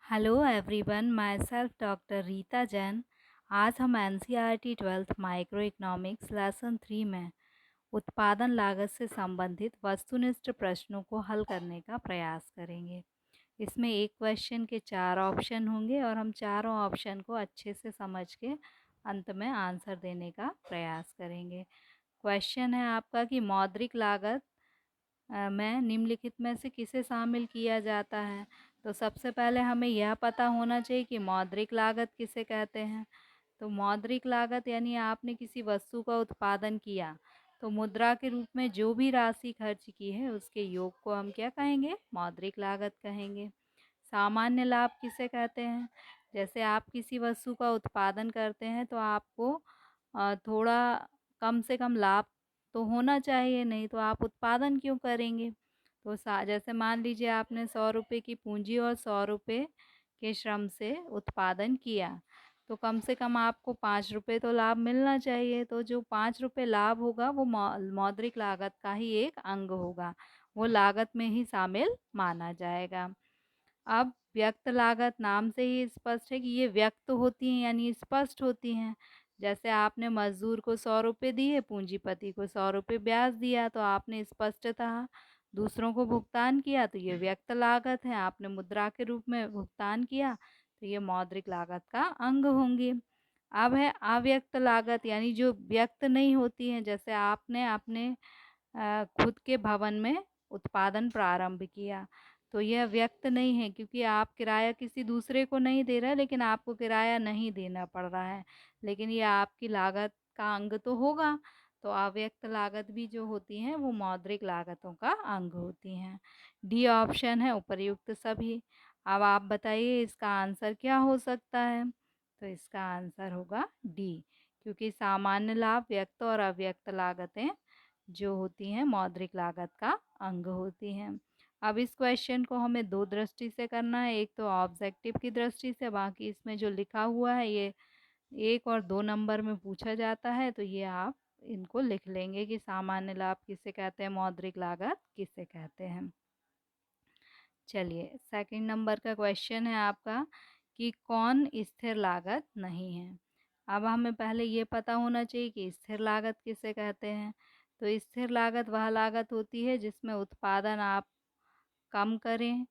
Hello everyone, my self doctor Rita Jain. आज हम NCERT 12th micro economics lesson 3 में उत्पादन लागत से संबंधित वस्तुनिष्ठ प्रश्नों को हल करने का प्रयास करेंगे। इसमें एक क्वेश्चन के 4 ऑप्शन होंगे और हम चारों ऑप्शन को अच्छे से समझ के अंत में आंसर देने का प्रयास करेंगे। क्वेश्चन है आपका कि मौद्रिक लागत में निम्नलिखित में से किसे शामिल किया जाता है। तो सबसे पहले हमें यह पता होना चाहिए कि मौद्रिक लागत किसे कहते हैं। तो मौद्रिक लागत यानी आपने किसी वस्तु का उत्पादन किया तो मुद्रा के रूप में जो भी राशि खर्च की है उसके योग को हम क्या कहेंगे, मौद्रिक लागत कहेंगे। सामान्य लाभ किसे कहते हैं। जैसे आप किसी वस्तु का उत्पादन करते हैं तो आपको थोड़ा कम से कम लाभ तो होना चाहिए, नहीं तो आप उत्पादन क्यों करेंगे। तो जैसे मान लीजिए आपने 100 रुपये की पूंजी और 100 रुपये के श्रम से उत्पादन किया, तो कम से कम आपको 5 रुपये तो लाभ मिलना चाहिए। तो जो 5 रुपये लाभ होगा वो मौद्रिक लागत का ही एक अंग होगा, वो लागत में ही शामिल माना जाएगा। अब व्यक्त लागत नाम से ही स्पष्ट है कि ये व्यक्त होती हैं यानी स्पष्ट होती हैं। जैसे आपने मजदूर को 100 रुपये दिए, पूंजीपति को 100 रुपये ब्याज दिया, तो आपने स्पष्टतः दूसरों को भुगतान किया, तो ये व्यक्त लागत है। आपने मुद्रा के रूप में भुगतान किया तो ये मौद्रिक लागत का अंग होंगी। अब है अव्यक्त लागत यानी जो व्यक्त नहीं होती हैं। जैसे आपने अपने खुद के भवन में उत्पादन प्रारंभ किया तो यह व्यक्त नहीं है, क्योंकि आप किराया किसी दूसरे को नहीं दे रहे, लेकिन आपको किराया नहीं देना पड़ रहा है, लेकिन ये आपकी लागत का अंग तो होगा। तो अव्यक्त लागत भी जो होती हैं वो मौद्रिक लागतों का अंग होती हैं। डी ऑप्शन है उपर्युक्त सभी। अब आप बताइए इसका आंसर क्या हो सकता है। तो इसका आंसर होगा डी, क्योंकि सामान्य लाभ, व्यक्त और अव्यक्त लागतें जो होती हैं मौद्रिक लागत का अंग होती हैं। अब इस क्वेश्चन को हमें दो दृष्टि से करना है, एक तो ऑब्जेक्टिव की दृष्टि से, बाकी इसमें जो लिखा हुआ है ये 1 और 2 नंबर में पूछा जाता है, तो ये आप इनको लिख लेंगे कि सामान्य लाभ किसे कहते हैं, मौद्रिक लागत किसे कहते हैं। चलिए सेकंड नंबर का क्वेश्चन है आपका कि कौन स्थिर लागत नहीं है। अब हमें पहले ये पता होना चाहिए कि स्थिर लागत किसे कहते हैं। तो स्थिर लागत वह लागत होती है जिसमें उत्पादन आप कम करें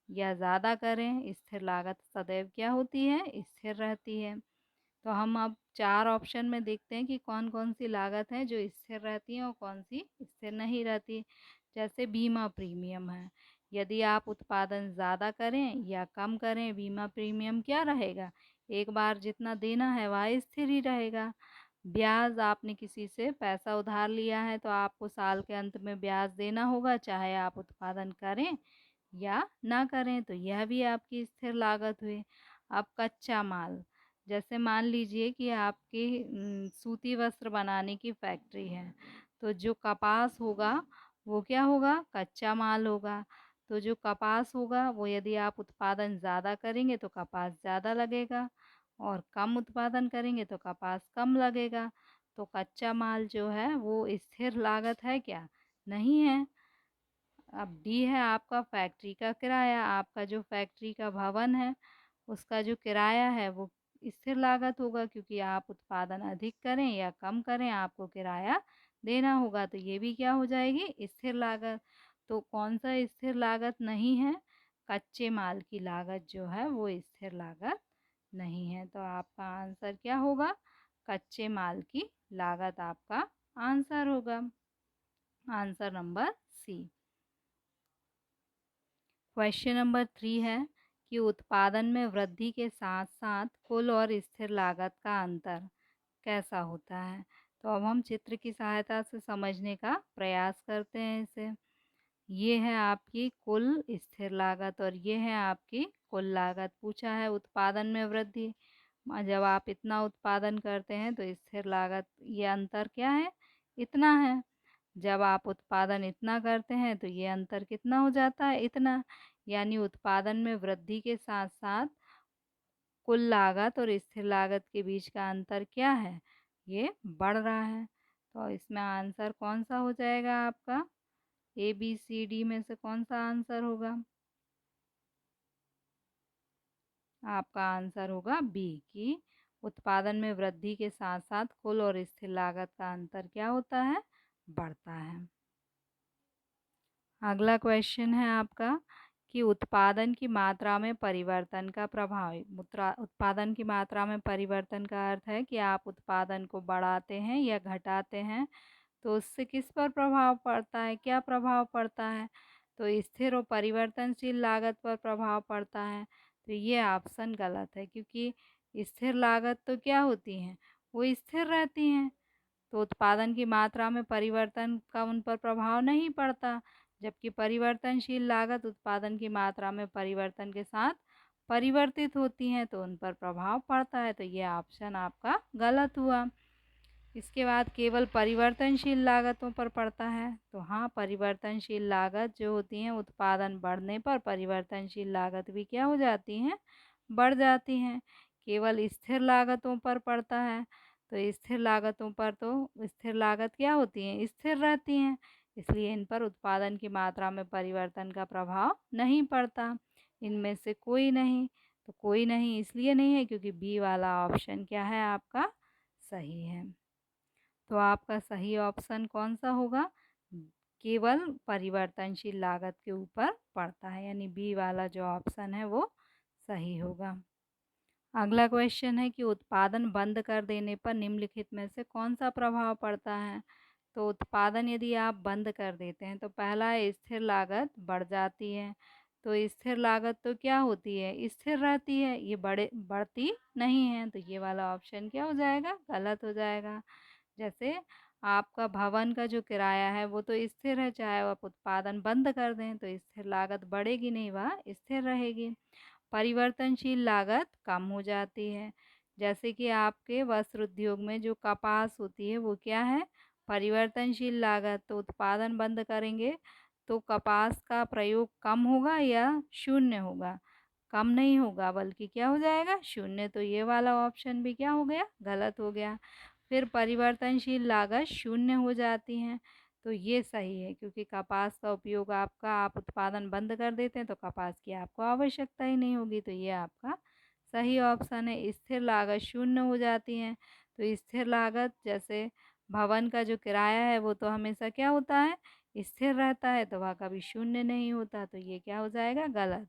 या ज़्यादा करें, स्थिर लागत सदैव क्या होती है, स्थिर रहती है। तो हम अब 4 ऑप्शन में देखते हैं कि कौन कौन सी लागत है जो स्थिर रहती हैं और कौन सी स्थिर नहीं रहती। जैसे बीमा प्रीमियम है, यदि आप उत्पादन ज़्यादा करें या कम करें, बीमा प्रीमियम क्या रहेगा, एक बार जितना देना है वह स्थिर ही रहेगा। ब्याज, आपने किसी से पैसा उधार लिया है तो आपको साल के अंत में ब्याज देना होगा, चाहे आप उत्पादन करें या ना करें, तो यह भी आपकी स्थिर लागत हुई। अब कच्चा माल, जैसे मान लीजिए कि आपकी सूती वस्त्र बनाने की फैक्ट्री है, तो जो कपास होगा वो क्या होगा, कच्चा माल होगा। तो जो कपास होगा वो यदि आप उत्पादन ज़्यादा करेंगे तो कपास ज़्यादा लगेगा, और कम उत्पादन करेंगे तो कपास कम लगेगा। तो कच्चा माल जो है वो स्थिर लागत है क्या, नहीं है। अब डी है आपका फैक्ट्री का किराया, आपका जो फैक्ट्री का भवन है उसका जो किराया है वो स्थिर लागत होगा, क्योंकि आप उत्पादन अधिक करें या कम करें आपको किराया देना होगा, तो ये भी क्या हो जाएगी, स्थिर लागत। तो कौन सा स्थिर लागत नहीं है, कच्चे माल की लागत जो है वो स्थिर लागत नहीं है। तो आपका आंसर क्या होगा, कच्चे माल की लागत आपका आंसर होगा, answer number C. Question number 3 है कि उत्पादन में वृद्धि के साथ साथ कुल और स्थिर लागत का अंतर कैसा होता है। तो अब हम चित्र की सहायता से समझने का प्रयास करते हैं इसे। ये है आपकी कुल स्थिर लागत और ये है आपकी कुल लागत। पूछा है उत्पादन में वृद्धि, जब आप इतना उत्पादन करते हैं तो स्थिर लागत, ये अंतर क्या है, इतना है। जब आप उत्पादन इतना करते हैं तो ये अंतर कितना हो जाता है, इतना। यानी उत्पादन में वृद्धि के साथ साथ कुल लागत और स्थिर लागत के बीच का अंतर क्या है, ये बढ़ रहा है। तो इसमें आंसर कौन सा हो जाएगा आपका, ए बी सी डी में से कौन सा आंसर होगा। आपका आंसर होगा बी कि उत्पादन में वृद्धि के साथ साथ कुल और स्थिर लागत का अंतर क्या होता है, बढ़ता है। अगला क्वेश्चन है आपका कि उत्पादन की मात्रा में परिवर्तन का प्रभाव। उत्पादन की मात्रा में परिवर्तन का अर्थ है कि आप उत्पादन को बढ़ाते हैं या घटाते हैं तो उससे किस पर प्रभाव पड़ता है, क्या प्रभाव पड़ता है, तो स्थिर और परिवर्तनशील लागत पर प्रभाव पड़ता है। तो ये ऑप्शन गलत है क्योंकि स्थिर लागत तो क्या होती हैं, वो स्थिर रहती हैं, तो उत्पादन की मात्रा में परिवर्तन का उन पर प्रभाव नहीं पड़ता, जबकि परिवर्तनशील लागत उत्पादन की मात्रा में परिवर्तन के साथ परिवर्तित होती हैं तो उन पर प्रभाव पड़ता है। तो ये ऑप्शन आपका गलत हुआ। इसके बाद केवल परिवर्तनशील लागतों पर पड़ता है, तो हाँ, परिवर्तनशील लागत जो होती हैं उत्पादन बढ़ने पर परिवर्तनशील लागत भी क्या हो जाती हैं, बढ़ जाती हैं। केवल स्थिर लागतों पर पड़ता है, तो स्थिर लागतों पर तो स्थिर लागत क्या होती हैं, स्थिर रहती हैं, इसलिए इन पर उत्पादन की मात्रा में परिवर्तन का प्रभाव नहीं पड़ता। इनमें से कोई नहीं, तो कोई नहीं इसलिए नहीं है क्योंकि बी वाला ऑप्शन क्या है आपका, सही है। तो आपका सही ऑप्शन कौन सा होगा, केवल परिवर्तनशील लागत के ऊपर पड़ता है, यानी बी वाला जो ऑप्शन है वो सही होगा। अगला क्वेश्चन है कि उत्पादन बंद कर देने पर निम्नलिखित में से कौन सा प्रभाव पड़ता है। तो उत्पादन यदि आप बंद कर देते हैं तो पहला है स्थिर लागत बढ़ जाती है, तो स्थिर लागत तो क्या होती है, स्थिर रहती है, ये बढ़ती नहीं है, तो ये वाला ऑप्शन क्या हो जाएगा, गलत हो जाएगा। जैसे आपका भवन का जो किराया है वो तो स्थिर है, चाहे आप उत्पादन बंद कर दें तो स्थिर लागत बढ़ेगी नहीं, वह स्थिर रहेगी। परिवर्तनशील लागत कम हो जाती है, जैसे कि आपके वस्त्र उद्योग में जो कपास होती है वो क्या है, परिवर्तनशील लागत, तो उत्पादन बंद करेंगे तो कपास का प्रयोग कम होगा या शून्य होगा, कम नहीं होगा बल्कि क्या हो जाएगा, शून्य। तो ये वाला ऑप्शन भी क्या हो गया, गलत हो गया। फिर परिवर्तनशील लागत शून्य हो जाती हैं, तो ये सही है क्योंकि कपास का उपयोग आपका आप उत्पादन बंद कर देते हैं तो कपास की आपको आवश्यकता ही नहीं होगी, तो ये आपका सही ऑप्शन है। स्थिर लागत शून्य हो जाती हैं, तो स्थिर लागत जैसे भवन का जो किराया है वो तो हमेशा क्या होता है, स्थिर रहता है, तो वह कभी शून्य नहीं होता, तो ये क्या हो जाएगा, गलत।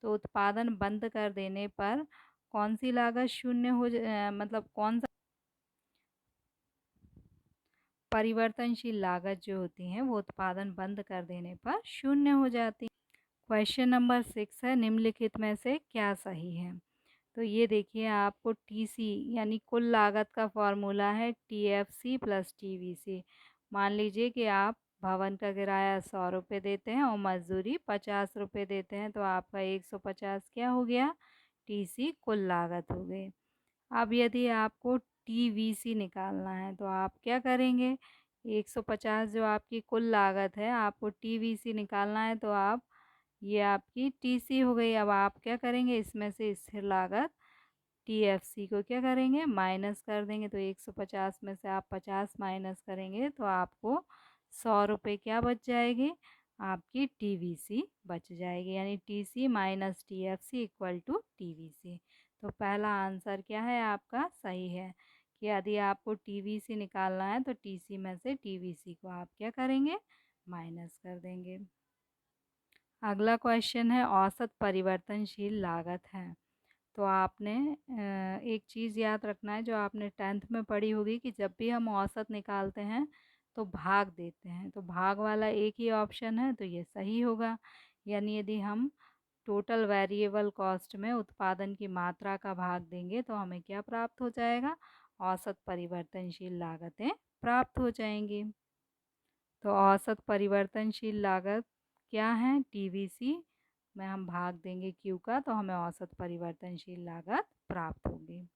तो उत्पादन बंद कर देने पर कौन सी लागत शून्य मतलब कौन सा परिवर्तनशील लागत जो होती हैं वो उत्पादन बंद कर देने पर शून्य हो जाती हैं। क्वेश्चन नंबर 6 है, निम्नलिखित में से क्या सही है। तो ये देखिए आपको टीसी यानी कुल लागत का फॉर्मूला है टीएफसी प्लस टीवीसी। मान लीजिए कि आप भवन का किराया 100 रुपये देते हैं और मजदूरी 50 रुपये देते हैं, तो आपका 150 क्या हो गया, टीसी कुल लागत हो गई। अब यदि आपको टीवीसी निकालना है तो आप क्या करेंगे, 150 जो आपकी कुल लागत है आपको टीवीसी निकालना है, तो आप ये आपकी टीसी हो गई। अब आप क्या करेंगे, इसमें से स्थिर लागत टीएफसी को क्या करेंगे, माइनस कर देंगे, तो 150 में से आप 50 माइनस करेंगे तो आपको 100 रुपये क्या बच जाएगी, आपकी टीवीसी बच जाएगी, यानी TC minus TFC equal to TVC. तो पहला आंसर क्या है आपका, सही है कि यदि आपको टीवीसी निकालना है तो टीसी में से टीवीसी को आप क्या करेंगे, माइनस कर देंगे। अगला क्वेश्चन है औसत परिवर्तनशील लागत है। तो आपने एक चीज़ याद रखना है जो आपने 10th में पढ़ी होगी कि जब भी हम औसत निकालते हैं तो भाग देते हैं, तो भाग वाला एक ही ऑप्शन है, तो ये सही होगा। यानी यदि हम टोटल वेरिएबल कॉस्ट में उत्पादन की मात्रा का भाग देंगे तो हमें क्या प्राप्त हो जाएगा, औसत परिवर्तनशील लागतें प्राप्त हो जाएंगी। तो औसत परिवर्तनशील लागत क्या है, टीवीसी में हम भाग देंगे क्यू का तो हमें औसत परिवर्तनशील लागत प्राप्त होगी।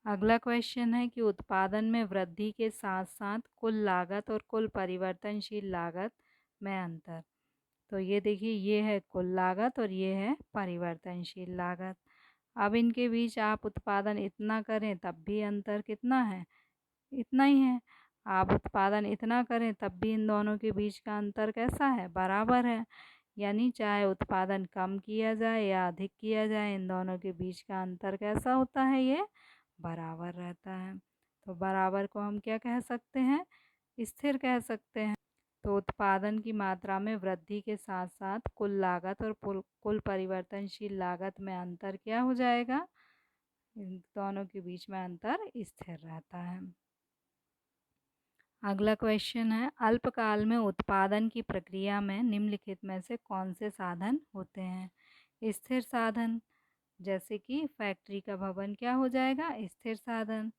अगला क्वेश्चन है कि उत्पादन में वृद्धि के साथ साथ कुल लागत और कुल परिवर्तनशील लागत में अंतर। तो ये देखिए ये है कुल लागत और ये है परिवर्तनशील लागत। अब इनके बीच आप उत्पादन इतना करें तब भी अंतर कितना है, इतना ही है। आप उत्पादन इतना करें तब भी इन दोनों के बीच का अंतर कैसा है, बराबर है। यानी चाहे उत्पादन कम किया जाए या अधिक किया जाए, इन दोनों के बीच का अंतर कैसा होता है, ये बराबर रहता है। तो बराबर को हम क्या कह सकते हैं, स्थिर कह सकते हैं। तो उत्पादन की मात्रा में वृद्धि के साथ साथ कुल लागत और कुल परिवर्तनशील लागत में अंतर क्या हो जाएगा, इन दोनों के बीच में अंतर स्थिर रहता है। अगला क्वेश्चन है, अल्पकाल में उत्पादन की प्रक्रिया में निम्नलिखित में से कौन से साधन होते हैं। स्थिर साधन, जैसे कि फैक्ट्री का भवन क्या हो जाएगा, स्थिर साधन।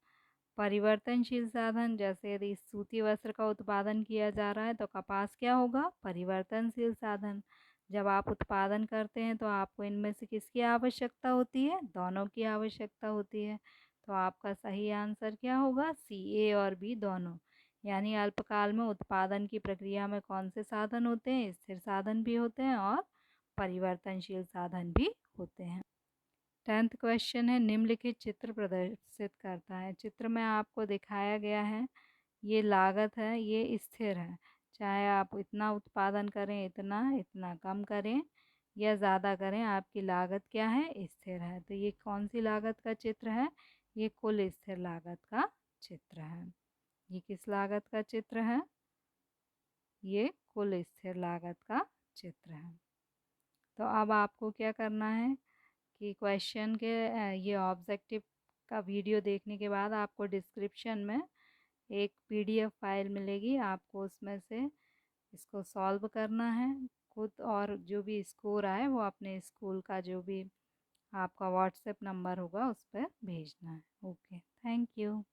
परिवर्तनशील साधन, जैसे यदि सूती वस्त्र का उत्पादन किया जा रहा है तो कपास क्या होगा, परिवर्तनशील साधन। जब आप उत्पादन करते हैं तो आपको इनमें से किसकी आवश्यकता होती है, दोनों की आवश्यकता होती है। तो आपका सही आंसर क्या होगा, सी, ए और बी दोनों। यानी अल्पकाल में उत्पादन की प्रक्रिया में कौन से साधन होते हैं, स्थिर साधन भी होते हैं और परिवर्तनशील साधन भी होते हैं। 10th क्वेश्चन है, निम्नलिखित चित्र प्रदर्शित करता है। चित्र में आपको दिखाया गया है, ये लागत है, ये स्थिर है। चाहे आप इतना उत्पादन करें, इतना इतना कम करें या ज़्यादा करें, आपकी लागत क्या है, स्थिर है। तो ये कौन सी लागत का चित्र है, ये कुल स्थिर लागत का चित्र है। ये किस लागत का चित्र है, ये कुल स्थिर लागत का चित्र है। तो अब आपको क्या करना है कि क्वेश्चन के ये ऑब्जेक्टिव का वीडियो देखने के बाद आपको डिस्क्रिप्शन में एक पीडीएफ फाइल मिलेगी, आपको उसमें से इसको सॉल्व करना है खुद, और जो भी स्कोर आए वो अपने स्कूल का जो भी आपका व्हाट्सएप नंबर होगा उस पर भेजना है। Okay, thank you.